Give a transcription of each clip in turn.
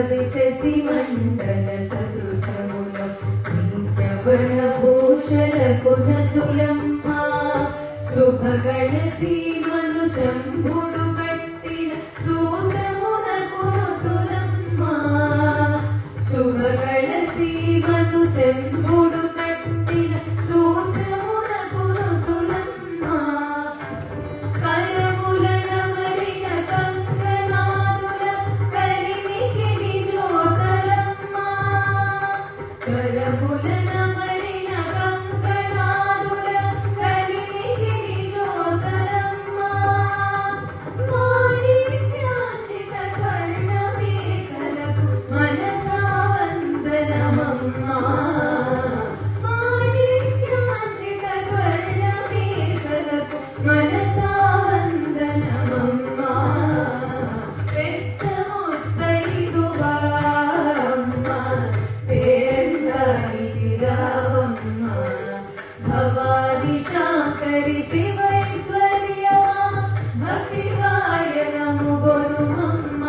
విశసి మండల సదృశముల శ్రవణ భూషల కునతులమ్మ శుభగణ సీమను శంభుడు కట్టిన సూత్రమున కునుతులమ్మ శుభగణ సీమను శంభుడు కట్టిన సూత్రమున కునుతులమ్మ కరముల నమరిన కంకణాదుల కలిమికి నిజోకరమ్మ కరముల నమరిన కంకణాదుల కలిమికి నిజోకరమ్మ మాణిక్యాచిత స్వర్ణ మేఖలకు మనసా వందనమమ్మ మాణిక్యాచిత స్వర్ణ మేఖలకు మనసా వందనమమ్మ పెద్ద ముత్తైదువమ్మ పేరంటానికి రావమ్మ భవాని శాంకరి శివైశ్వర్యమా భక్తి వాయనము గొనుమమ్మ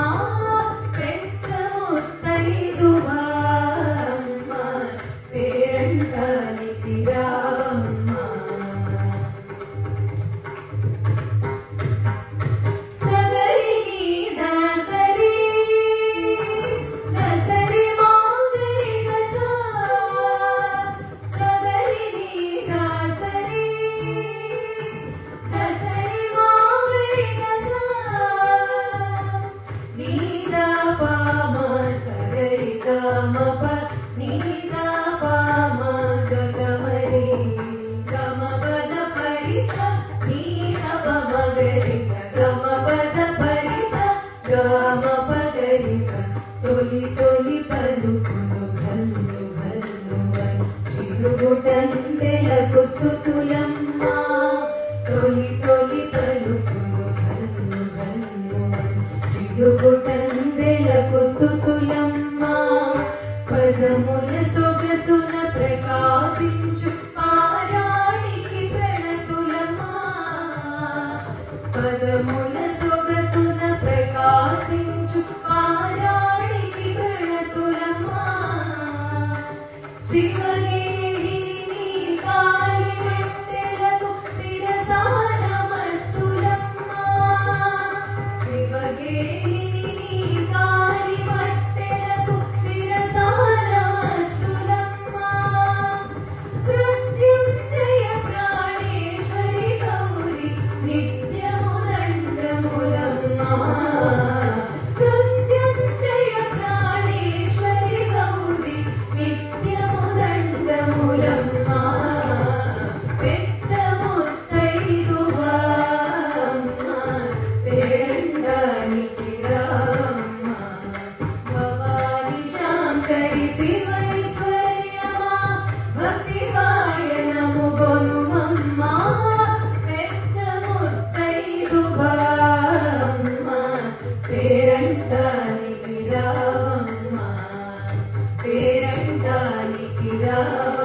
పెద్ద ముత్తైదువమ్మ పేరంటానికి రావమ్మ సదరి దసరి దసరి మాగరి దసా సదరి దసరి దసరి మాగరి దసా నీదా పామ సగరి గమప నీదా పామ గగమరి గమపద పరిస నీదా పమగరి స గమపద పరిస గమపగరి స తొలి తొలి పలుకులు భల్లు భల్లు చిరుగుటందెలకు స్తుతులమ్మ తొలి తొలి పలుకులు భల్లు భల్లు చిరుగుటందెలకు స్తుతులమ్మ పదముల సొగసున ప్రకాశించు పారాణికి ప్రణతులమ్మ పదముల సొగసున ప్రకాశించు పారాణికి ప్రణతులమ్మ శ్రీవగేహిని కాలి మెట్టెలకు శిరసా నమస్సులమ్మ శ్రీవగేహిని కాలి మెట్టెలకు శిరసా నమస్సులమ్మ మృత్యుంజయ ప్రాణేశ్వరి గౌరి నిత్యము దండములమ్మ మృత్యుంజయ ప్రాణేశ్వరి గౌరి నిత్యము దండములమ్మ పెద్ద ముత్తైదువమ్మ పేరండానికి రావమ్మ భవాని శాంకరి శివైశ్వర్యమా భక్తి వాయనము గొనుమమ్మ పెద్ద ముత్తైదువమ్మ పేరంటానికి రావమ్మ పేరంటానికి రావమ్మ